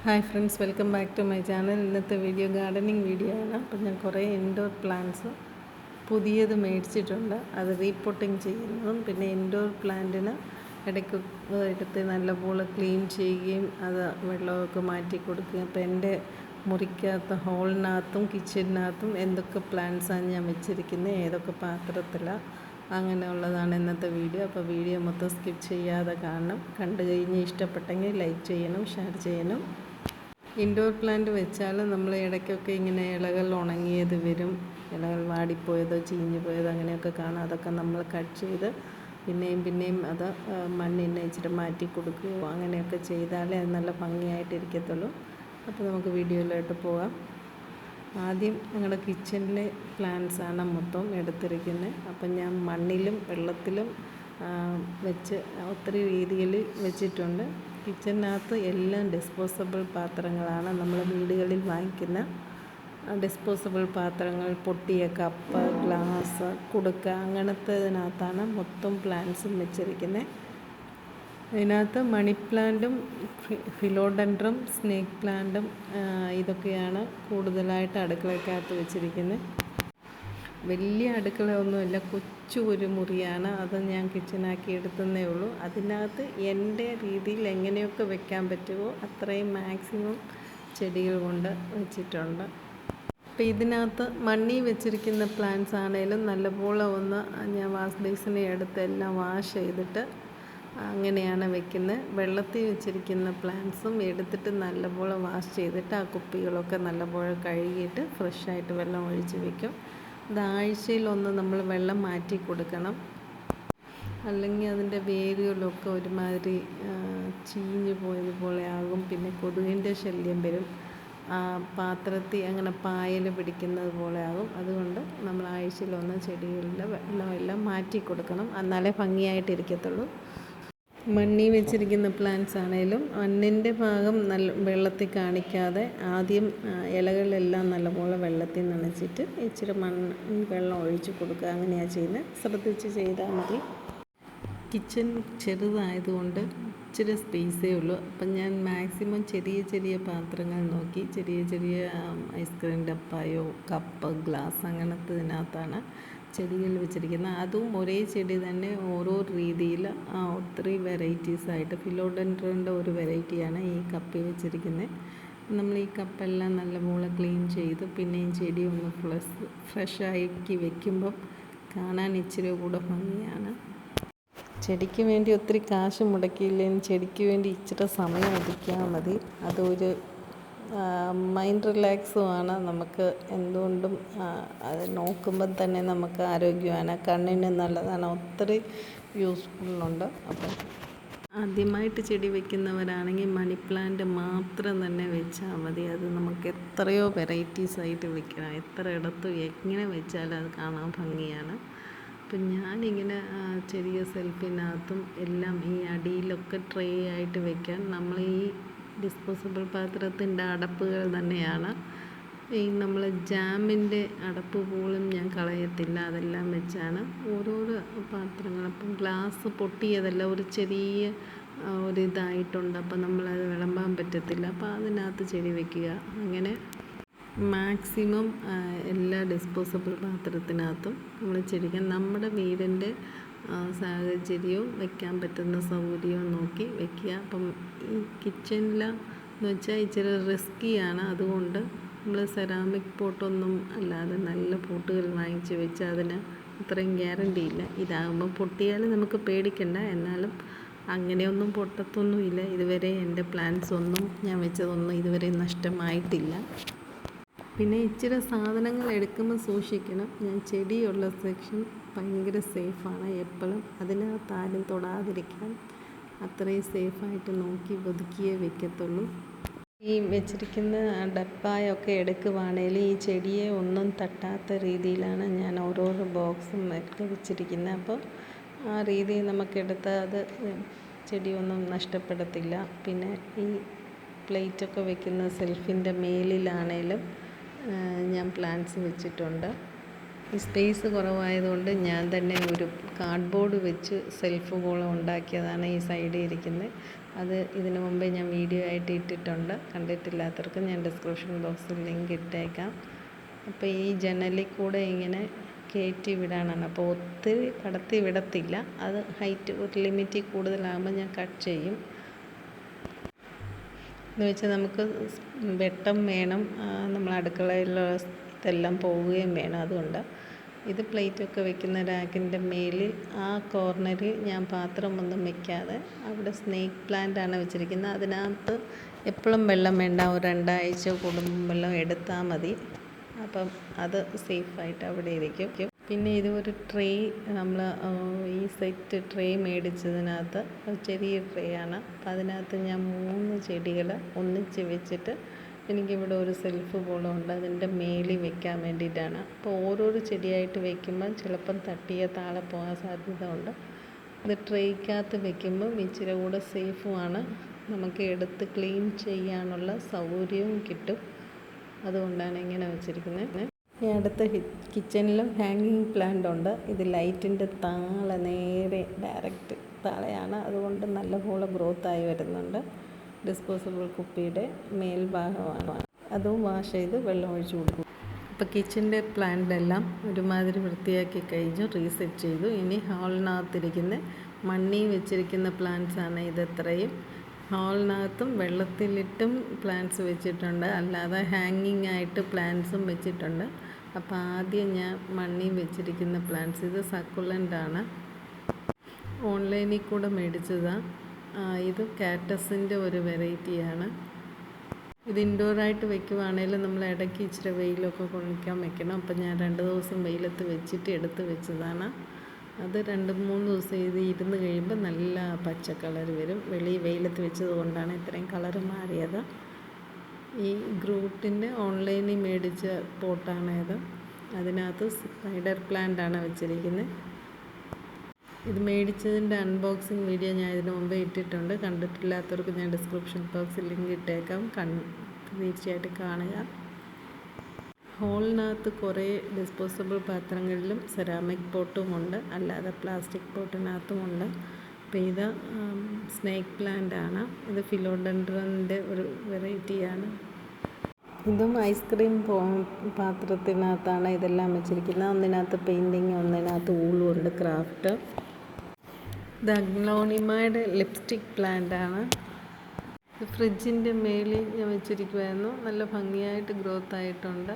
Hi friends, welcome back to my channel. ഇന്നത്തെ video gardening video ആണ്. അപ്പം ഞാൻ കുറേ ഇൻഡോർ പ്ലാന്റ്സ് പുതിയത് മേടിച്ചിട്ടുണ്ട്. അത് റീപോട്ടിങ് ചെയ്യുന്നതും പിന്നെ ഇൻഡോർ പ്ലാന്റിന് ഇടയ്ക്ക് എടുത്ത് നല്ലപോലെ ക്ലീൻ ചെയ്യുകയും അത് വെള്ളമൊക്കെ മാറ്റി കൊടുക്കുകയും. അപ്പോൾ എൻ്റെ മുറിക്കകത്ത് ഹോളിനകത്തും കിച്ചണിനകത്തും എന്തൊക്കെ പ്ലാന്റ്സാണ് ഞാൻ വെച്ചിരിക്കുന്നത്, ഏതൊക്കെ പാത്രത്തിലാണ്, അങ്ങനെയുള്ളതാണ് ഇന്നത്തെ വീഡിയോ. അപ്പോൾ വീഡിയോ മൊത്തം സ്കിപ്പ് ചെയ്യാതെ കാണണം. കണ്ടു കഴിഞ്ഞ് ഇഷ്ടപ്പെട്ടെങ്കിൽ ലൈക്ക് ചെയ്യണം, ഷെയർ ചെയ്യണം. ഇൻഡോർ പ്ലാന്റ് വെച്ചാൽ നമ്മൾ ഇടയ്ക്കൊക്കെ ഇങ്ങനെ ഇലകൾ ഉണങ്ങിയത് വരും, ഇലകൾ വാടിപ്പോയതോ ചീഞ്ഞു പോയതോ അങ്ങനെയൊക്കെ കാണാം. അതൊക്കെ നമ്മൾ കട്ട് ചെയ്ത് പിന്നെയും അത് മണ്ണിനെ ഇച്ചിരി മാറ്റി കൊടുക്കുകയോ അങ്ങനെയൊക്കെ ചെയ്താലേ അത് നല്ല ഭംഗിയായിട്ടിരിക്കത്തുള്ളൂ. അപ്പോൾ നമുക്ക് വീഡിയോയിലോട്ട് പോകാം. ആദ്യം ഞങ്ങളുടെ കിച്ചണിലെ പ്ലാന്റ്സാണ് മൊത്തം എടുത്തിരിക്കുന്നത്. അപ്പം ഞാൻ മണ്ണിലും വെള്ളത്തിലും വെച്ച് ഒത്തിരി രീതിയിൽ വെച്ചിട്ടുണ്ട്. കിച്ചണിനകത്ത് എല്ലാം ഡിസ്പോസബിൾ പാത്രങ്ങളാണ്. നമ്മൾ വീടുകളിൽ വാങ്ങിക്കുന്ന ഡിസ്പോസബിൾ പാത്രങ്ങൾ, പൊട്ടിയ കപ്പ്, ഗ്ലാസ്, കുടുക്ക, അങ്ങനത്തേതിനകത്താണ് മൊത്തം പ്ലാന്റ്സും വെച്ചിരിക്കുന്നത്. അതിനകത്ത് മണി പ്ലാന്റും ഫിലോഡൻഡ്രം, സ്നേക്ക് പ്ലാന്റും ഇതൊക്കെയാണ് കൂടുതലായിട്ട് അടുക്കളയ്ക്കകത്ത് വെച്ചിരിക്കുന്നത്. വലിയ അടുക്കളയൊന്നുമില്ല, കൊച്ചു ഒരു മുറിയാണ്. അത് ഞാൻ കിച്ചണാക്കി എടുത്തതേ ഉള്ളൂ. അതിനകത്ത് എൻ്റെ രീതിയിൽ എങ്ങനെയൊക്കെ വെക്കാൻ പറ്റുമോ അത്രയും മാക്സിമം ചെടികൾ കൊണ്ട് വെച്ചിട്ടുണ്ട്. അപ്പോൾ ഇതിനകത്ത് മണ്ണിൽ വെച്ചിരിക്കുന്ന പ്ലാന്റ്സ് ആണെങ്കിലും നല്ലപോലെ ഒന്ന് ഞാൻ വാഷ് ബേസിനെ എടുത്ത് എല്ലാം വാഷ് ചെയ്തിട്ട് അങ്ങനെയാണ് വെക്കുന്നത്. വെള്ളത്തിൽ വെച്ചിരിക്കുന്ന പ്ലാന്റ്സും എടുത്തിട്ട് നല്ലപോലെ വാഷ് ചെയ്തിട്ട് ആ കുപ്പികളൊക്കെ നല്ലപോലെ കഴുകിയിട്ട് ഫ്രഷായിട്ട് വെള്ളം ഒഴിച്ച് വെക്കും. അത് ആഴ്ചയിലൊന്ന് നമ്മൾ വെള്ളം മാറ്റി കൊടുക്കണം, അല്ലെങ്കിൽ അതിൻ്റെ വേരുകളൊക്കെ ഒരുമാതിരി ചീഞ്ഞു പോയതുപോലെ ആകും. പിന്നെ കൊതുകിൻ്റെ ശല്യം വരും, പാത്രത്തിൽ അങ്ങനെ പായൽ പിടിക്കുന്നത് പോലെ ആകും. അതുകൊണ്ട് നമ്മൾ ആഴ്ചയിലൊന്ന് ചെടികളുടെ വെള്ളമെല്ലാം മാറ്റി കൊടുക്കണം, എന്നാലേ ഭംഗിയായിട്ടിരിക്കത്തുള്ളൂ. മണ്ണിൽ വെച്ചിരിക്കുന്ന പ്ലാന്റ്സ് ആണെങ്കിലും മണ്ണിൻ്റെ ഭാഗം നല്ല വെള്ളത്തിൽ കാണിക്കാതെ ആദ്യം ഇലകളെല്ലാം നല്ലപോലെ വെള്ളത്തിൽ നനച്ചിട്ട് ഇച്ചിരി വെള്ളം ഒഴിച്ച് കൊടുക്കുക. അങ്ങനെയാണ് ചെയ്യുന്നത്. ശ്രദ്ധിച്ച് ചെയ്താൽ മതി. കിച്ചൺ ചെറുതായതുകൊണ്ട് ഇച്ചിരി സ്പേസേ ഉള്ളൂ. അപ്പം ഞാൻ മാക്സിമം ചെറിയ പാത്രങ്ങൾ നോക്കി ചെറിയ ഐസ്ക്രീം ഡപ്പായോ കപ്പ്, ഗ്ലാസ് അങ്ങനത്തതിനകത്താണ് ചെടികൾ വെച്ചിരിക്കുന്നത്. അതും ഒരേ ചെടി തന്നെ ഓരോ രീതിയിൽ ഒത്തിരി വെറൈറ്റീസായിട്ട്. ഫിലോഡൻഡ്രൻ്റെ ഒരു വെറൈറ്റിയാണ് ഈ കപ്പിൽ വെച്ചിരിക്കുന്നത്. നമ്മൾ ഈ കപ്പെല്ലാം നല്ലപോലെ ക്ലീൻ ചെയ്ത് പിന്നെയും ചെടി ഒന്ന് ഫ്രഷാക്കി വെക്കുമ്പം കാണാൻ ഇച്ചിരി കൂടെ ഭംഗിയാണ്. ചെടിക്ക് വേണ്ടി ഒത്തിരി കാശ് മുടക്കിയില്ലെങ്കിൽ ചെടിക്ക് വേണ്ടി ഇച്ചിരി സമയം ഒതുക്കിയാൽ മതി. അതൊരു മൈൻഡ് റിലാക്സുമാണ്. നമുക്ക് എന്തുകൊണ്ടും അത് നോക്കുമ്പം തന്നെ നമുക്ക് ആരോഗ്യമാണ്, കണ്ണിന് നല്ലതാണ്, ഒത്തിരി യൂസ്ഫുള്ളുണ്ട്. അപ്പം ആദ്യമായിട്ട് ചെടി വെക്കുന്നവരാണെങ്കിൽ മണി പ്ലാന്റ് മാത്രം തന്നെ വെച്ചാൽ മതി. അത് നമുക്ക് എത്രയോ വെറൈറ്റീസായിട്ട് വെക്കണം, എത്ര ഇടത്തും എങ്ങനെ വെച്ചാലും അത് കാണാൻ ഭംഗിയാണ്. അപ്പം ഞാനിങ്ങനെ ചെറിയ സെൽഫിനകത്തും എല്ലാം ഈ അടിയിലൊക്കെ ട്രേ ആയിട്ട് വെക്കാൻ നമ്മൾ ഈ ഡിസ്പോസിബിൾ പാത്രത്തിൻ്റെ അടപ്പുകൾ തന്നെയാണ്. ഈ നമ്മൾ ജാമിൻ്റെ അടപ്പ് പോലും ഞാൻ കളയത്തില്ല, അതെല്ലാം വെച്ചാണ് ഓരോരോ പാത്രങ്ങൾ. അപ്പം ഗ്ലാസ് പൊട്ടിയതല്ല, ഒരു ചെറിയ ഒരിതായിട്ടുണ്ട്, അപ്പം നമ്മളത് വിളമ്പാൻ പറ്റത്തില്ല. അപ്പോൾ അതിനകത്ത് ചെടി വയ്ക്കുക. അങ്ങനെ മാക്സിമം എല്ലാ ഡിസ്പോസിബിൾ പാത്രത്തിനകത്തും നമ്മൾ ചെടിക്കാൻ നമ്മുടെ വീടിൻ്റെ സാഹചര്യവും വെക്കാൻ പറ്റുന്ന സൗകര്യവും നോക്കി വെക്കുക. അപ്പം ഈ കിച്ചണിലെന്ന് വെച്ചാൽ ഇച്ചിരി റിസ്ക്കിയാണ്. അതുകൊണ്ട് നമ്മൾ സെറാമിക് പോട്ടൊന്നും അല്ലാതെ നല്ല പോട്ടുകൾ വാങ്ങിച്ച് വെച്ചാൽ അതിന് അത്രയും ഗ്യാരണ്ടി ഇല്ല. ഇതാകുമ്പോൾ പൊട്ടിയാൽ നമുക്ക് പേടിക്കണ്ട, എന്നാലും അങ്ങനെയൊന്നും പൊട്ടത്തൊന്നുമില്ല. ഇതുവരെ എൻ്റെ പ്ലാന്റ്സ് ഒന്നും ഞാൻ വെച്ചതൊന്നും ഇതുവരെ നഷ്ടമായിട്ടില്ല. പിന്നെ ഇച്ചിരി സാധനങ്ങൾ എടുക്കുമ്പോൾ സൂക്ഷിക്കണം. ഞാൻ ചെടിയുള്ള സെക്ഷൻ ഭയങ്കര സേഫാണ്. എപ്പോഴും അതിനകത്ത് ആരും തൊടാതിരിക്കാൻ അത്രയും സേഫായിട്ട് നോക്കി ഒതുക്കിയേ വെക്കത്തുള്ളൂ. ഈ വെച്ചിരിക്കുന്ന ഡപ്പായൊക്കെ എടുക്കുവാണെങ്കിൽ ഈ ചെടിയെ ഒന്നും തട്ടാത്ത രീതിയിലാണ് ഞാൻ ഓരോരോ ബോക്സും ഒക്കെ വെച്ചിരിക്കുന്നത്. അപ്പോൾ ആ രീതിയിൽ നമുക്കെടുത്താൽ അത് ചെടിയൊന്നും നഷ്ടപ്പെടത്തില്ല. പിന്നെ ഈ പ്ലേറ്റൊക്കെ വെക്കുന്ന സെൽഫിൻ്റെ മേലിലാണേലും ഞാൻ പ്ലാന്റ്സ് വെച്ചിട്ടുണ്ട്. ഈ സ്പേസ് കുറവായതുകൊണ്ട് ഞാൻ തന്നെ ഒരു കാർഡ്ബോർഡ് വെച്ച് സെൽഫ് പോലെ ഉണ്ടാക്കിയതാണ് ഈ സൈഡിൽ ഇരിക്കുന്നത്. അത് ഇതിനു മുമ്പേ ഞാൻ വീഡിയോ ആയിട്ട് ഇട്ടിട്ടുണ്ട്. കണ്ടിട്ടില്ലാത്തവർക്ക് ഞാൻ ഡിസ്ക്രിപ്ഷൻ ബോക്സിൽ ലിങ്ക് ഇട്ടേക്കാം. അപ്പോൾ ഈ ജനലിൽ കൂടെ ഇങ്ങനെ കയറ്റി വിടാനാണ്. അപ്പോൾ ഒത്തിരി പടത്തി വിടത്തില്ല. അത് ഹൈറ്റ് ഒരു ലിമിറ്റിൽ കൂടുതലാകുമ്പോൾ ഞാൻ കട്ട് ചെയ്യും. എന്ന് വെച്ചാൽ നമുക്ക് വെട്ടം വേണം, നമ്മൾ അടുക്കളയിലുള്ള ഇതെല്ലാം പോവുകയും വേണം. അതുകൊണ്ട് ഇത് പ്ലേറ്റൊക്കെ വെക്കുന്ന റാക്കിൻ്റെ മേലിൽ ആ കോർണറിൽ ഞാൻ പാത്രമൊന്നും വെക്കാതെ അവിടെ സ്നേക്ക് പ്ലാന്റ് ആണ് വെച്ചിരിക്കുന്നത്. അതിനകത്ത് എപ്പോഴും വെള്ളം വേണ്ട, ഒരു 2 ആഴ്ച കൂടുമ്പം വെള്ളം എടുത്താൽ മതി. അപ്പം അത് സേഫായിട്ട് അവിടെ ഇരിക്കും. പിന്നെ ഇത് ഒരു ട്രേ, നമ്മൾ ഈ സെറ്റ് ട്രേ മേടിച്ചതിനകത്ത് ചെറിയ ട്രേ ആണ്. അപ്പം അതിനകത്ത് ഞാൻ 3 ചെടികൾ ഒന്നിച്ച് വെച്ചിട്ട് എനിക്കിവിടെ ഒരു സെൽഫ് പോലെ ഉണ്ട്, അതിൻ്റെ മേലിൽ വെക്കാൻ വേണ്ടിയിട്ടാണ്. അപ്പോൾ ഓരോരോ ചെടിയായിട്ട് വെക്കുമ്പം ചിലപ്പം തട്ടിയ താഴെ പോകാൻ സാധ്യത ഉണ്ട്. ഇത് ട്രേക്കകത്ത് വെക്കുമ്പം ഇച്ചിരി കൂടെ സേഫുമാണ്, നമുക്ക് എടുത്ത് ക്ലീൻ ചെയ്യാനുള്ള സൗകര്യവും കിട്ടും. അതുകൊണ്ടാണ് ഇങ്ങനെ വെച്ചിരിക്കുന്നത്. ഈ അടുത്ത കിച്ചണിലും ഹാങ്ങിങ് പ്ലാന്റ് ഉണ്ട്. ഇത് ലൈറ്റിൻ്റെ താഴെ നേരെ ഡയറക്റ്റ് താഴെയാണ്, അതുകൊണ്ട് നല്ലപോലെ ഗ്രോത്തായി വരുന്നുണ്ട്. ഡിസ്പോസിബിൾ കുപ്പിയുടെ മേൽഭാഗമാണ്, അതും വാഷ് ചെയ്ത് വെള്ളം ഒഴിച്ച് കൊടുക്കും. അപ്പോൾ കിച്ചൻ്റെ പ്ലാന്റ് എല്ലാം ഒരുമാതിരി വൃത്തിയാക്കി കഴിഞ്ഞു, റീസെറ്റ് ചെയ്തു. ഇനി ഹാളിനകത്തിരിക്കുന്ന മണ്ണി വെച്ചിരിക്കുന്ന പ്ലാന്റ്സാണ് ഇതെത്രയും. ഹാളിനകത്തും വെള്ളത്തിലിട്ടും പ്ലാന്റ്സ് വെച്ചിട്ടുണ്ട്, അല്ലാതെ ഹാങ്ങിങ് ആയിട്ട് പ്ലാന്റ്സും വെച്ചിട്ടുണ്ട്. അപ്പോൾ ആദ്യം ഞാൻ മണ്ണി വെച്ചിരിക്കുന്ന പ്ലാന്റ്സ്, ഇത് സക്കുലൻ്റാണ്, ഓൺലൈനിൽ കൂടെ മേടിച്ചതാണ്. ഇത് കാറ്റസിൻ്റെ ഒരു വെറൈറ്റിയാണ്. ഇത് ഇൻഡോറായിട്ട് വെക്കുവാണെങ്കിലും നമ്മൾ ഇടയ്ക്ക് ഇച്ചിരി വെയിലൊക്കെ കൊള്ളിക്കാൻ വെക്കണം. അപ്പം ഞാൻ 2 ദിവസം വെയിലത്ത് വെച്ചിട്ട് എടുത്ത് വെച്ചതാണ്. അത് 2-3 ദിവസം ഇത് ഇരുന്ന് കഴിയുമ്പോൾ നല്ല പച്ച കളർ വരും. വെയിലത്ത് വെച്ചത് കൊണ്ടാണ് ഇത്രയും കളർ മാറിയത്. ഈ ഗ്രൂട്ടിൻ്റെ ഓൺലൈനിൽ മേടിച്ച പോട്ടാണ് ഇത്. അതിനകത്ത് സ്പൈഡർ പ്ലാന്റാണ് വെച്ചിരിക്കുന്നത്. ഇത് മേടിച്ചതിൻ്റെ അൺബോക്സിങ് വീഡിയോ ഞാൻ ഇതിനു മുമ്പേ ഇട്ടിട്ടുണ്ട്. കണ്ടിട്ടില്ലാത്തവർക്ക് ഞാൻ ഡിസ്ക്രിപ്ഷൻ ബോക്സിൽ ലിങ്ക് ഇട്ടേക്കാം, തീർച്ചയായിട്ടും കാണുക. ഹോളിനകത്ത് കുറേ ഡിസ്പോസിബിൾ പാത്രങ്ങളിലും സെറാമിക് പോട്ടുമുണ്ട്, അല്ലാതെ പ്ലാസ്റ്റിക് പോട്ടിനകത്തുമുണ്ട്. അപ്പോൾ ഇത് സ്നേക്ക് പ്ലാന്റ് ആണ്. ഇത് ഫിലോഡെൻഡ്രൻ്റെ ഒരു വെറൈറ്റിയാണ്. ഇതും ഐസ്ക്രീം പാത്രത്തിനകത്താണ് ഇതെല്ലാം വെച്ചിരിക്കുന്നത്. ഒന്നിനകത്ത് പെയിൻറ്റിങ്, ഒന്നിനകത്ത് ഊളുണ്ട്, ക്രാഫ്റ്റ്. ഇത് അഗ്ലോണിമയുടെ ലിപ്സ്റ്റിക് പ്ലാന്റ് ആണ്. ഇത് ഫ്രിഡ്ജിൻ്റെ മേളിൽ ഞാൻ വെച്ചിരിക്കുമായിരുന്നു. നല്ല ഭംഗിയായിട്ട് ഗ്രോത്ത് ആയിട്ടുണ്ട്.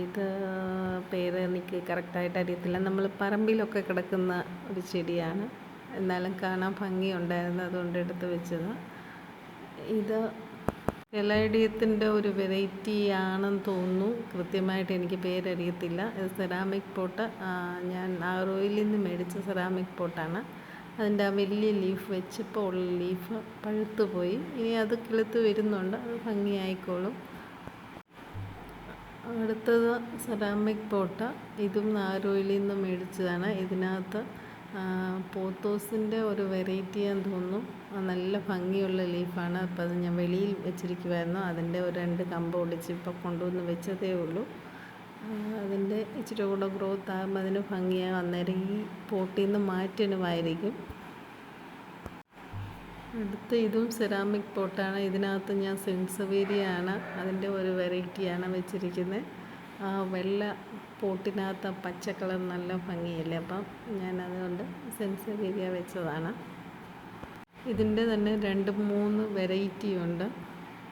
ഇത് പേര് എനിക്ക് കറക്റ്റായിട്ട് അറിയത്തില്ല. നമ്മൾ പറമ്പിലൊക്കെ കിടക്കുന്ന ഒരു ചെടിയാണ്, എന്നാലും കാണാൻ ഭംഗിയുണ്ടായിരുന്നു, അതുകൊണ്ട് എടുത്ത് വെച്ചത്. ഇത് എലൈഡിയത്തിൻ്റെ ഒരു വെറൈറ്റി ആണെന്ന് തോന്നുന്നു, കൃത്യമായിട്ട് എനിക്ക് പേരറിയത്തില്ല. ഇത് സെറാമിക് പോട്ട്, ഞാൻ ആറോയിൽ നിന്ന് മേടിച്ച സെറാമിക് പോട്ടാണ്. അതിൻ്റെ ആ വലിയ ലീഫ് വെച്ചപ്പോൾ ഉള്ള ലീഫ് പഴുത്തു പോയി. ഇനി അത് കിളുത്ത് വരുന്നുണ്ട്, അത് ഭംഗിയായിക്കോളും. അടുത്തത് സെറാമിക് പോട്ട്, ഇതും ആറോയിൽ നിന്ന് മേടിച്ചതാണ്. ഇതിനകത്ത് പോത്തോസിൻ്റെ ഒരു വെറൈറ്റിയാന്ന് തോന്നുന്നു, നല്ല ഭംഗിയുള്ള ലീഫാണ്. അപ്പോൾ അത് ഞാൻ വെളിയിൽ വെച്ചിരിക്കുമായിരുന്നു. അതിൻ്റെ ഒരു 2 കമ്പ് ഒടിച്ച് ഇപ്പോൾ കൊണ്ടുവന്ന് വെച്ചതേ ഉള്ളൂ. അതിൻ്റെ ഇച്ചിരി കൂടെ ഗ്രോത്ത് ആകുമ്പോൾ അതിന് ഭംഗിയായി, അന്നേരം ഈ പോട്ടിൽ നിന്ന് മാറ്റണമായിരിക്കും. അടുത്ത ഇതും സെറാമിക് പോട്ടാണ്. ഇതിനകത്ത് ഞാൻ സെൻസവേരിയാണ്, അതിൻ്റെ ഒരു വെറൈറ്റിയാണ് വെച്ചിരിക്കുന്നത്. വെള്ള പോട്ടിനകത്ത് പച്ച കളർ നല്ല ഭംഗിയല്ലേ, അപ്പം ഞാൻ അതുകൊണ്ട് സെൻസവേരിയ വെച്ചതാണ്. ഇതിൻ്റെ തന്നെ 2-3 വെറൈറ്റി ഉണ്ട്.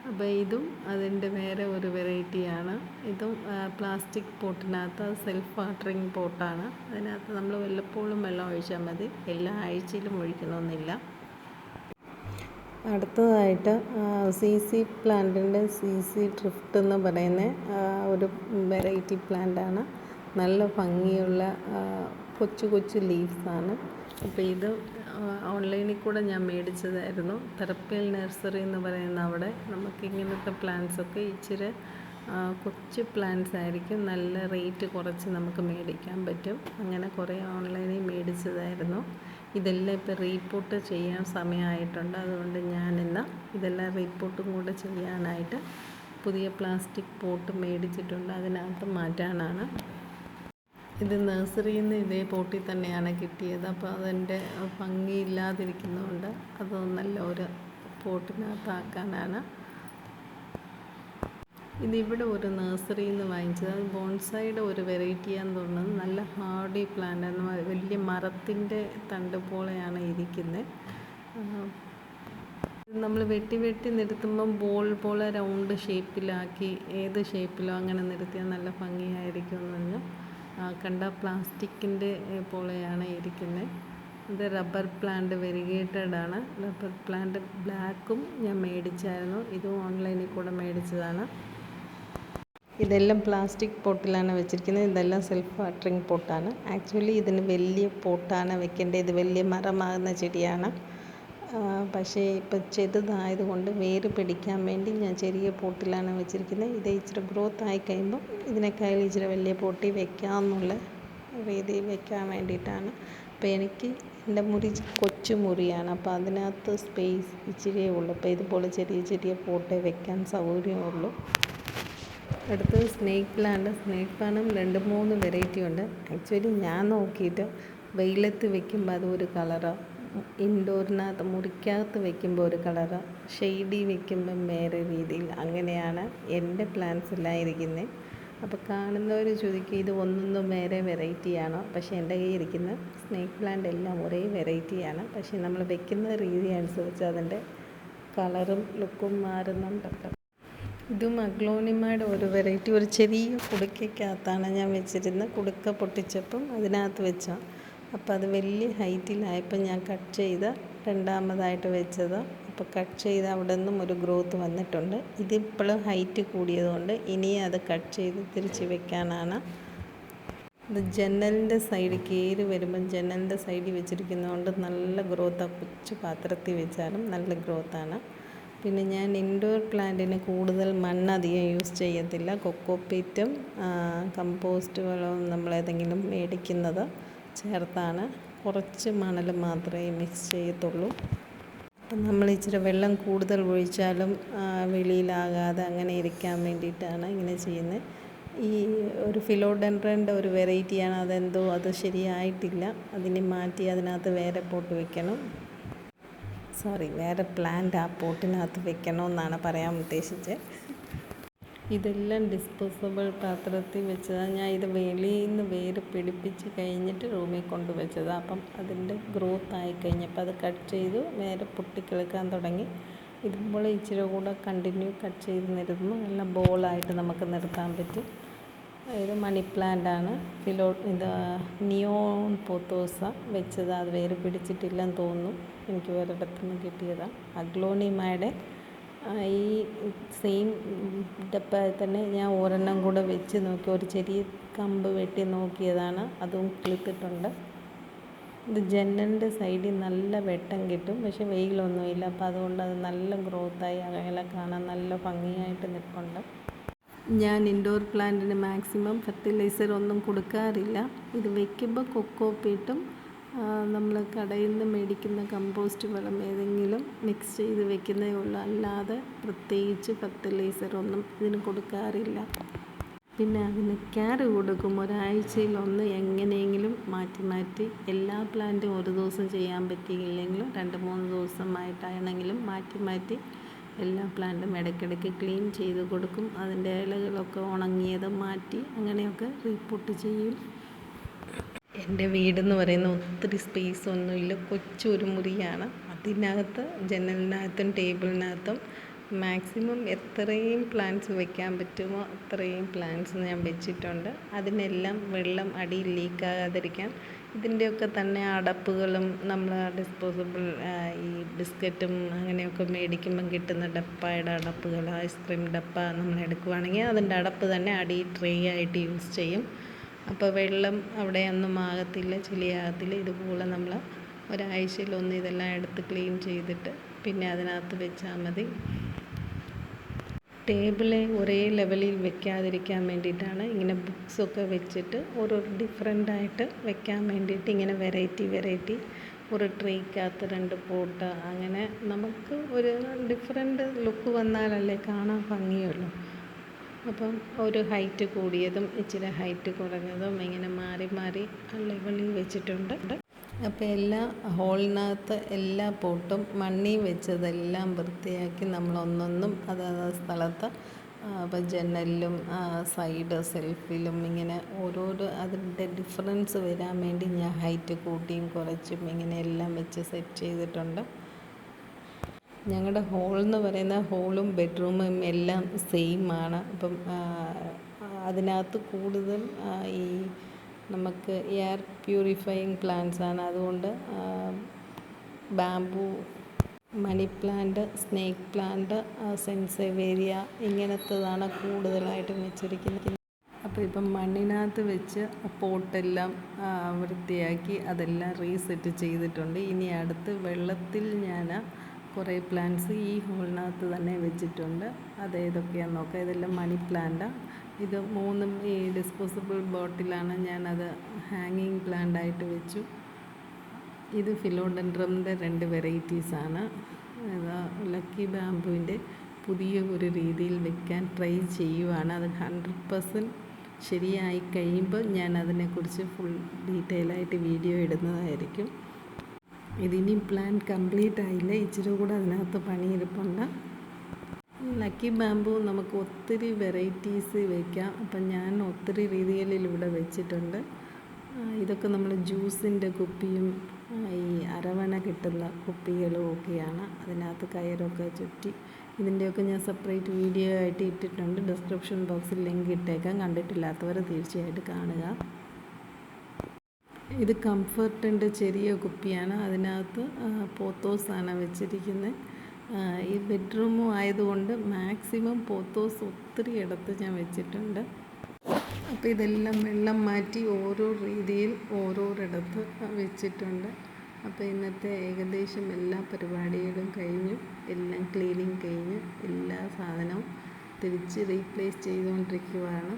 അപ്പോൾ ഇതും അതിൻ്റെ വേറെ ഒരു വെറൈറ്റിയാണ്. ഇതും പ്ലാസ്റ്റിക് പോട്ടിനകത്ത് സെൽഫ് വാട്ടറിങ് പോട്ടാണ്. അതിനകത്ത് നമ്മൾ വല്ലപ്പോഴും വെള്ളം ഒഴിച്ചാൽ മതി, എല്ലാ ആഴ്ചയിലും ഒഴിക്കണമെന്നില്ല. അടുത്തതായിട്ട് CC പ്ലാന്റിൻ്റെ CC ഡ്രിഫ്റ്റ് എന്ന് പറയുന്ന ഒരു വെറൈറ്റി പ്ലാന്റാണ്. നല്ല ഭംഗിയുള്ള കൊച്ചു കൊച്ചു ലീവ്സാണ്. അപ്പോൾ ഇത് ഓൺലൈനിൽ കൂടെ ഞാൻ മേടിച്ചതായിരുന്നു. തെറപ്പിയൽ നഴ്സറി എന്ന് പറയുന്ന അവിടെ നമുക്കിങ്ങനത്തെ പ്ലാന്റ്സൊക്കെ ഇച്ചിരി കൊച്ചു പ്ലാന്റ്സ് ആയിരിക്കും, നല്ല റേറ്റ് കുറച്ച് നമുക്ക് മേടിക്കാൻ പറ്റും. അങ്ങനെ കുറേ ഓൺലൈനിൽ മേടിച്ചതായിരുന്നു. ഇതെല്ലാം ഇപ്പോൾ റീപോട്ട് ചെയ്യാൻ സമയമായിട്ടുണ്ട്, അതുകൊണ്ട് ഞാനിന്ന് ഇതെല്ലാം റീപോട്ടും കൂടെ ചെയ്യാനായിട്ട് പുതിയ പ്ലാസ്റ്റിക് പോട്ട് മേടിച്ചിട്ടുണ്ട്, അതിനകത്ത് മാറ്റാനാണ്. ഇത് നഴ്സറിയിൽ നിന്ന് ഇതേ പോട്ടിൽ തന്നെയാണ് കിട്ടിയത്. അപ്പോൾ അതെൻ്റെ ഭംഗിയില്ലാതിരിക്കുന്നതുകൊണ്ട് അത് നല്ല ഒരു പോട്ടിനകത്താക്കാനാണ്. ഇതിവിടെ ഒരു നഴ്സറിയിൽ നിന്ന് വാങ്ങിച്ചത്. അത് ബോൺസായിയുടെ ഒരു വെറൈറ്റിയാന്ന് തോന്നുന്നത്. നല്ല ഹാർഡി പ്ലാന്റാണ്. വലിയ മരത്തിൻ്റെ തണ്ട് പോലെയാണ് ഇരിക്കുന്നത്. നമ്മൾ വെട്ടി നിർത്തുമ്പം ബോൾ പോലെ റൗണ്ട് ഷേപ്പിലാക്കി ഏത് ഷേപ്പിലോ അങ്ങനെ നിർത്തിയാൽ നല്ല ഭംഗിയായിരിക്കും എന്ന് പറഞ്ഞാൽ കണ്ട പ്ലാസ്റ്റിക്കിൻ്റെ പോലെയാണ് ഇരിക്കുന്നത്. ഇത് റബ്ബർ പ്ലാന്റ് വെരിഗേറ്റഡ് ആണ്. റബ്ബർ പ്ലാന്റ് ബ്ലാക്കും ഞാൻ മേടിച്ചായിരുന്നു. ഇതും ഓൺലൈനിൽ കൂടെ മേടിച്ചതാണ്. ഇതെല്ലാം പ്ലാസ്റ്റിക് പോട്ടിലാണ് വെച്ചിരിക്കുന്നത്. ഇതെല്ലാം സെൽഫ് വാട്ടറിങ് പോട്ടാണ്. ആക്ച്വലി ഇതിന് വലിയ പോട്ടാണ് വെക്കേണ്ടത്. ഇത് വലിയ മരമാകുന്ന ചെടിയാണ്. പക്ഷേ ഇപ്പം ചെറുതായതുകൊണ്ട് വേര് പിടിക്കാൻ വേണ്ടി ഞാൻ ചെറിയ പോട്ടിലാണ് വെച്ചിരിക്കുന്നത്. ഇത് ഇച്ചിരി ഗ്രോത്ത് ആയി കഴിയുമ്പോൾ ഇതിനേക്കാളും ഇച്ചിരി വലിയ പോട്ടിൽ വെക്കാമെന്നുള്ള രീതിയിൽ വെക്കാൻ വേണ്ടിയിട്ടാണ്. അപ്പോൾ എനിക്ക് എൻ്റെ മുറി കൊച്ചു മുറിയാണ്. അപ്പോൾ അതിനകത്ത് സ്പേസ് ഇച്ചിരിയേ ഉള്ളൂ. അപ്പോൾ ഇതുപോലെ ചെറിയ പോട്ടേ വെക്കാൻ സൗകര്യമുള്ളൂ. അടുത്തത് സ്നേക്ക് പ്ലാന്റ്. സ്നേക്ക് പ്ലാന്റും 2-3 വെറൈറ്റി ഉണ്ട്. ആക്ച്വലി ഞാൻ നോക്കിയിട്ട് വെയിലത്ത് വെക്കുമ്പോൾ അതൊരു കളറാണ്, ഇൻഡോറിനകത്ത് മുറിക്കകത്ത് വെക്കുമ്പോൾ ഒരു കളറ്, ഷെയ്ഡി വെക്കുമ്പം വേറെ രീതിയിൽ, അങ്ങനെയാണ് എൻ്റെ പ്ലാന്റ്സ് എല്ലാം ഇരിക്കുന്നത്. അപ്പോൾ കാണുന്നവർ ചോദിക്കും ഇത് ഒന്നൊന്നും വേറെ വെറൈറ്റിയാണോ? പക്ഷേ എൻ്റെ കയ്യിൽ ഇരിക്കുന്ന സ്നേക്ക് പ്ലാന്റ് എല്ലാം ഒരേ വെറൈറ്റിയാണ്. പക്ഷേ നമ്മൾ വെക്കുന്ന രീതി അനുസരിച്ച് അതിൻ്റെ കളറും ലുക്കും മാറുന്നുണ്ടല്ലോ. ഇതും അഗ്ലോണിമയുടെ ഒരു വെറൈറ്റി. ഒരു ചെറിയ കുടുക്കയ്ക്കകത്താണ് ഞാൻ വെച്ചിരുന്നത്. കുടുക്ക പൊട്ടിച്ചപ്പം അതിനകത്ത് വെച്ചാൽ അപ്പോൾ അത് വലിയ ഹൈറ്റിലായപ്പോൾ ഞാൻ കട്ട് ചെയ്ത് രണ്ടാമതായിട്ട് വെച്ചത്. അപ്പോൾ കട്ട് ചെയ്ത് അവിടെ നിന്നും ഒരു ഗ്രോത്ത് വന്നിട്ടുണ്ട്. ഇതിപ്പോഴും ഹൈറ്റ് കൂടിയതുകൊണ്ട് ഇനിയും അത് കട്ട് ചെയ്ത് തിരിച്ച് വെക്കാനാണ്. ഇത് ജനലിൻ്റെ സൈഡിൽ കയറി വരുമ്പം ജനലിൻ്റെ സൈഡിൽ വെച്ചിരിക്കുന്നതുകൊണ്ട് നല്ല ഗ്രോത്താണ്. കൊച്ചു പാത്രത്തിൽ വെച്ചാലും നല്ല ഗ്രോത്താണ്. പിന്നെ ഞാൻ ഇൻഡോർ പ്ലാന്റിന് കൂടുതൽ മണ്ണധികം യൂസ് ചെയ്യത്തില്ല. കൊക്കോപ്പീറ്റും കമ്പോസ്റ്റ് വളവും നമ്മളേതെങ്കിലും മേടിക്കുന്നത് ചേർത്താണ്. കുറച്ച് മണൽ മാത്രമേ മിക്സ് ചെയ്യത്തുള്ളൂ. നമ്മൾ ഇച്ചിരി വെള്ളം കൂടുതൽ ഒഴിച്ചാലും വെളിയിലാകാതെ അങ്ങനെ ഇരിക്കാൻ വേണ്ടിയിട്ടാണ് ഇങ്ങനെ ചെയ്യുന്നത്. ഈ ഒരു ഫിലോഡെൻഡ്രൻ്റെ ഒരു വെറൈറ്റിയാണ്. അതെന്തോ അത് ശരിയായിട്ടില്ല. അതിനെ മാറ്റി അതിനകത്ത് വേറെ പോട്ട് വെക്കണം. വേറെ പ്ലാന്റ് ആ പോട്ടിനകത്ത് വെക്കണമെന്നാണ് പറയാൻ ഉദ്ദേശിച്ചത്. ഇതെല്ലാം ഡിസ്പോസബിൾ പാത്രത്തിൽ വെച്ചതാണ്. ഞാൻ ഇത് വെളിയിൽ നിന്ന് വേര് പിടിപ്പിച്ച് കഴിഞ്ഞിട്ട് റൂമിൽ കൊണ്ടുവച്ചതാണ്. അപ്പം അതിൻ്റെ ഗ്രോത്ത് ആയി കഴിഞ്ഞപ്പോൾ അത് കട്ട് ചെയ്തു വേറെ പൊട്ടിക്കിളിക്കാൻ തുടങ്ങി. ഇതുപോലെ ഇച്ചിരി കൂടെ കണ്ടിന്യൂ കട്ട് ചെയ്ത് നിർത്തുമ്പോൾ നല്ല ബോളായിട്ട് നമുക്ക് നിർത്താൻ പറ്റും. ഇത് മണി പ്ലാന്റാണ്. ഇത് നിയോൺ പോത്തോസ വെച്ചത്. അത് വേര് പിടിച്ചിട്ടില്ലെന്ന് തോന്നുന്നു. എനിക്ക് ഒരിടത്തു നിന്ന് കിട്ടിയതാണ്. അഗ്ലോണിമയുടെ ഈ സെയിം ഡപ്പയിൽ തന്നെ ഞാൻ ഒരെണ്ണം കൂടെ വെച്ച് നോക്കി. ഒരു ചെറിയ കമ്പ് വെട്ടി നോക്കിയതാണ്. അതും കിളിർത്തിട്ടുണ്ട്. ഇത് ജനലിൻ്റെ സൈഡിൽ നല്ല വെട്ടം കിട്ടും. പക്ഷേ വെയിലൊന്നുമില്ല. അപ്പോൾ അതുകൊണ്ട് അത് നല്ല ഗ്രോത്തായി അകലെ കാണാൻ നല്ല ഭംഗിയായിട്ട് നിൽപ്പുണ്ട്. ഞാൻ ഇൻഡോർ പ്ലാന്റിന് മാക്സിമം ഫെർട്ടിലൈസർ ഒന്നും കൊടുക്കാറില്ല. ഇത് വെക്കുമ്പോൾ കൊക്കോപ്പീറ്റും നമ്മൾ കടയിൽ നിന്ന് മേടിക്കുന്ന കമ്പോസ്റ്റ് വളം ഏതെങ്കിലും മിക്സ് ചെയ്ത് വെക്കുന്നതേ ഉള്ളൂ. അല്ലാതെ പ്രത്യേകിച്ച് ഫെർട്ടിലൈസറൊന്നും ഇതിന് കൊടുക്കാറില്ല. പിന്നെ അതിന് കെയർ കൊടുക്കും. ഒരാഴ്ചയിലൊന്ന് എങ്ങനെയെങ്കിലും മാറ്റി എല്ലാ പ്ലാന്റും ഒരു ദിവസം ചെയ്യാൻ പറ്റിയില്ലെങ്കിലും 2-3 ദിവസമായിട്ടാണെങ്കിലും മാറ്റി എല്ലാ പ്ലാന്റും ഇടയ്ക്കിടയ്ക്ക് ക്ലീൻ ചെയ്ത് കൊടുക്കും. അതിൻ്റെ ഇലകളൊക്കെ ഉണങ്ങിയത് മാറ്റി അങ്ങനെയൊക്കെ റീപ്പോർട്ട് ചെയ്യും. എൻ്റെ വീടെന്ന് പറയുന്നത് ഒത്തിരി സ്പേസ് ഒന്നുമില്ല. കൊച്ചൊരു മുറിയാണ്. അതിനകത്ത് ജനലിനകത്തും ടേബിളിനകത്തും മാക്സിമം എത്രയും പ്ലാന്റ്സ് വെക്കാൻ പറ്റുമോ അത്രയും പ്ലാന്റ്സ് ഞാൻ വെച്ചിട്ടുണ്ട്. അതിനെല്ലാം വെള്ളം അടിയിൽ ലീക്കാകാതിരിക്കാൻ ഇതിൻ്റെയൊക്കെ തന്നെ അടപ്പുകളും നമ്മൾ ഡിസ്പോസബിൾ ഈ ബിസ്ക്കറ്റും അങ്ങനെയൊക്കെ മേടിക്കുമ്പം കിട്ടുന്ന ഡപ്പയുടെ അടപ്പുകൾ, ഐസ്ക്രീം ഡപ്പ നമ്മൾ എടുക്കുവാണെങ്കിൽ അതിൻ്റെ അടപ്പ് തന്നെ അടിയിൽ ട്രേ ആയിട്ട് യൂസ് ചെയ്യും. അപ്പോൾ വെള്ളം അവിടെ ഒന്നും ആകത്തില്ല, ചെളിയാകത്തില്ല. ഇതുപോലെ നമ്മൾ ഒരാഴ്ചയിലൊന്ന് ഇതെല്ലാം എടുത്ത് ക്ലീൻ ചെയ്തിട്ട് പിന്നെ അതിനകത്ത് വെച്ചാൽ മതി. ടേബിളെ ഒരേ ലെവലിൽ വെക്കാതിരിക്കാൻ വേണ്ടിയിട്ടാണ് ഇങ്ങനെ ബുക്സൊക്കെ വെച്ചിട്ട് ഓരോ ഡിഫറെൻ്റായിട്ട് വെക്കാൻ വേണ്ടിയിട്ട് ഇങ്ങനെ വെറൈറ്റി ഒരു ട്രേക്കകത്ത് 2 പോട്ട് അങ്ങനെ നമുക്ക് ഒരു ഡിഫറെൻ്റ് ലുക്ക് വന്നാലല്ലേ കാണാൻ ഭംഗിയുള്ളൂ. അപ്പം ഒരു ഹൈറ്റ് കൂടിയതും ഇച്ചിരി ഹൈറ്റ് കുറഞ്ഞതും ഇങ്ങനെ മാറി മാറി ലെവലിൽ വെച്ചിട്ടുണ്ട്. അപ്പോൾ എല്ലാ ഹോളിനകത്ത് എല്ലാ പോട്ടും മണ്ണി വെച്ചതെല്ലാം വൃത്തിയാക്കി നമ്മൾ ഒന്നൊന്നും അതാത് സ്ഥലത്ത് അപ്പോൾ ജനലിലും സൈഡ് സെൽഫിലും ഇങ്ങനെ ഓരോരോ അതിൻ്റെ ഡിഫറൻസ് വരാൻ വേണ്ടി ഞാൻ ഹൈറ്റ് കൂട്ടിയും കുറച്ചും ഇങ്ങനെ എല്ലാം വെച്ച് സെറ്റ് ചെയ്തിട്ടുണ്ട്. ഞങ്ങളുടെ ഹോൾ എന്ന് പറയുന്ന ഹോളും ബെഡ്റൂമും എല്ലാം സെയിം ആണ്. അപ്പം അതിനകത്ത് കൂടുതൽ ഈ നമുക്ക് എയർ പ്യൂരിഫയിങ് പ്ലാന്റ്സ് ആണ്. അതുകൊണ്ട് bamboo, money plant, snake plant, sansevieria ഇങ്ങനത്തതാണ് കൂടുതലായിട്ടും വെച്ചിരിക്കുന്നത്. അപ്പോൾ ഇപ്പം മണ്ണിനകത്ത് വെച്ച് പോട്ടെല്ലാം വൃത്തിയാക്കി അതെല്ലാം റീസെറ്റ് ചെയ്തിട്ടുണ്ട്. ഇനി അടുത്ത് വെള്ളത്തിൽ ഞാൻ കുറേ പ്ലാന്റ്സ് ഈ ഹോളിനകത്ത് തന്നെ വെച്ചിട്ടുണ്ട്. അത് ഏതൊക്കെയാണെന്ന് നോക്കാം. ഇതെല്ലാം മണി പ്ലാന്റാണ്. ഇത് 3 ഈ ഡിസ്പോസിബിൾ ബോട്ടിലാണ് ഞാനത് ഹാങ്ങിങ് പ്ലാന്റായിട്ട് വെച്ചു. ഇത് ഫിലോഡെൻഡ്രമിൻ്റെ 2 വെറൈറ്റീസാണ്. ലക്കി ബാംബുവിൻ്റെ പുതിയ ഒരു രീതിയിൽ വെക്കാൻ ട്രൈ ചെയ്യുവാണ്. അത് 100% ശരിയായി കഴിയുമ്പോൾ ഞാൻ അതിനെക്കുറിച്ച് ഫുൾ ഡീറ്റെയിൽ ആയിട്ട് വീഡിയോ ഇടുന്നതായിരിക്കും. ഇതിനി പ്ലാൻ കംപ്ലീറ്റ് ആയില്ല, ഇച്ചിരി കൂടെ അതിനകത്ത് പണിയെടുപ്പുണ്ട്. ലക്കി ബാംബു നമുക്ക് ഒത്തിരി വെറൈറ്റീസ് വയ്ക്കാം. അപ്പം ഞാൻ ഒത്തിരി രീതികളിൽ ഇവിടെ വെച്ചിട്ടുണ്ട്. ഇതൊക്കെ നമ്മൾ ജ്യൂസിൻ്റെ കുപ്പിയും ഈ അരവണ കിട്ടുന്ന കുപ്പികളും ഒക്കെയാണ്. അതിനകത്ത് കയറൊക്കെ ചുറ്റി ഇതിൻ്റെയൊക്കെ ഞാൻ സെപ്പറേറ്റ് വീഡിയോ ആയിട്ട് ഇട്ടിട്ടുണ്ട്. ഡിസ്ക്രിപ്ഷൻ ബോക്സിൽ ലിങ്ക് ഇട്ടേക്കാം. കണ്ടിട്ടില്ലാത്തവർ തീർച്ചയായിട്ടും കാണുക. ഇത് കംഫർട്ടിൻ്റെ ചെറിയ കുപ്പിയാണ്. അതിനകത്ത് പോത്തോസാണ് വെച്ചിരിക്കുന്നത്. ഈ ബെഡ്റൂമും ആയതുകൊണ്ട് മാക്സിമം പോത്തോസ് ഒത്തിരി ഇടത്ത് ഞാൻ വെച്ചിട്ടുണ്ട്. അപ്പോൾ ഇതെല്ലാം വെള്ളം മാറ്റി ഓരോ രീതിയിൽ ഓരോരിടത്ത് വെച്ചിട്ടുണ്ട്. അപ്പോൾ ഇന്നത്തെ ഏകദേശം എല്ലാ പരിപാടികളും കഴിഞ്ഞു. എല്ലാം ക്ലീനിങ് കഴിഞ്ഞ് എല്ലാ സാധനവും തിരിച്ച് റീപ്ലേസ് ചെയ്തുകൊണ്ടിരിക്കുകയാണ്.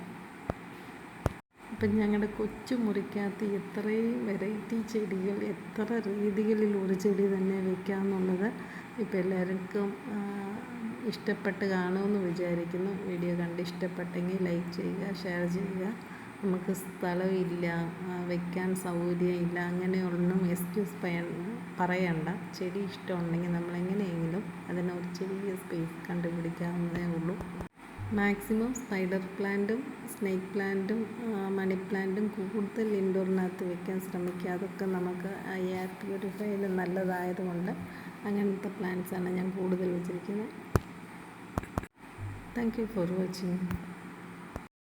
അപ്പം ഞങ്ങളുടെ കൊച്ചു മുറിക്കകത്ത് എത്രയും വെറൈറ്റി ചെടികൾ, എത്ര രീതികളിൽ ഒരു ചെടി തന്നെ വയ്ക്കാമെന്നുള്ളത് ഇപ്പോൾ എല്ലാവർക്കും ഇഷ്ടപ്പെട്ട് കാണുമെന്ന് വിചാരിക്കുന്നു. വീഡിയോ കണ്ട് ഇഷ്ടപ്പെട്ടെങ്കിൽ ലൈക്ക് ചെയ്യുക, ഷെയർ ചെയ്യുക. നമുക്ക് സ്ഥലമില്ല, വയ്ക്കാൻ സൗകര്യമില്ല, അങ്ങനെയൊന്നും എക്സ്ക്യൂസ് പറയണ്ട. ചെടി ഇഷ്ടമുണ്ടെങ്കിൽ നമ്മളെങ്ങനെയെങ്കിലും അതിനൊരു ചെറിയ സ്പേസ് കണ്ടുപിടിക്കാവുന്നതേ ഉള്ളൂ. മാക്സിമം സ്പൈഡർ പ്ലാന്റും സ്നേക്ക് പ്ലാന്റും മണി പ്ലാന്റും കൂടുതൽ ഇൻഡോറിനകത്ത് വയ്ക്കാൻ ശ്രമിക്കുക. അതൊക്കെ നമുക്ക് എയർ പ്യൂരിഫൈന് നല്ലതായതുകൊണ്ട് അങ്ങനത്തെ പ്ലാന്റ്സാണ് ഞാൻ കൂടുതൽ വെച്ചിരിക്കുന്നത്. Thank you for watching.